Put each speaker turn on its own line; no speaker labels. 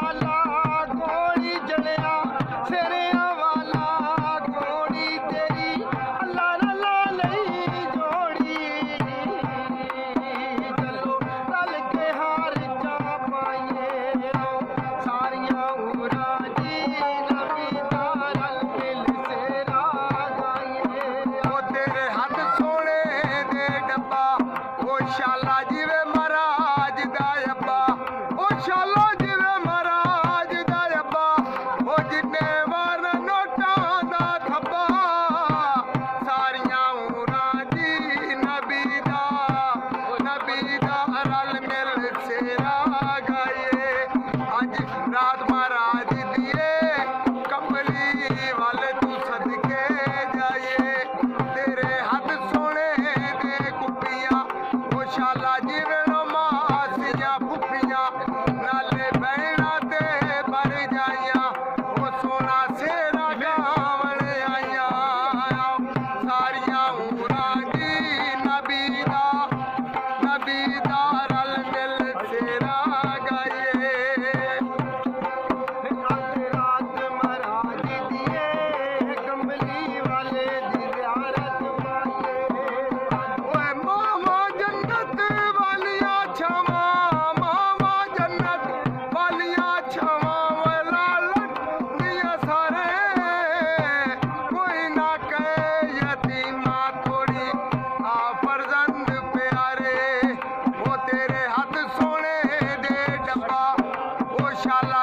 वाला कोड़ी जड़िया सिरिया वाला कोड़ी तेरी अल्लाह रला नहीं जोड़ी चलो रल के हार चा पाइए सारिया उरा जी नबी दा रल मिल सेरा गाइए
ओ तेरे हथ सोने दे डब्बा ओ शाला जिवे महाराज दा अब्बा ओ शाला जिवे महाराज दा अब्बा ओ जिन्ने वार नोटां दा थब्बा सारियां उरां दी नबी दा रल मिल सेरा गाइए अज रात महाराज दिए कमली वाले तू सदके जाइए तेरे हाथ सोने दे कुपियां ओ शाला जिवे मासियां फुफियां नाले बहना ते भर जाइयां ओ सोना सेरा गावण आइयां सारियां उरां दी नबी दा रल मिल सेरा गाइए
आज रात महाराज दिए कमली वाले दी ज़ियारत पाइए
ओए मामा जन्नत वालिया छावा मामा जन्नत वालिया छावा ओए लालच दिया सारे कोई ना कहे यतीमा थोड़ी आ फर्जंद प्यारे ओ तेरे हाथ सोने दे डब्बा ओ शाला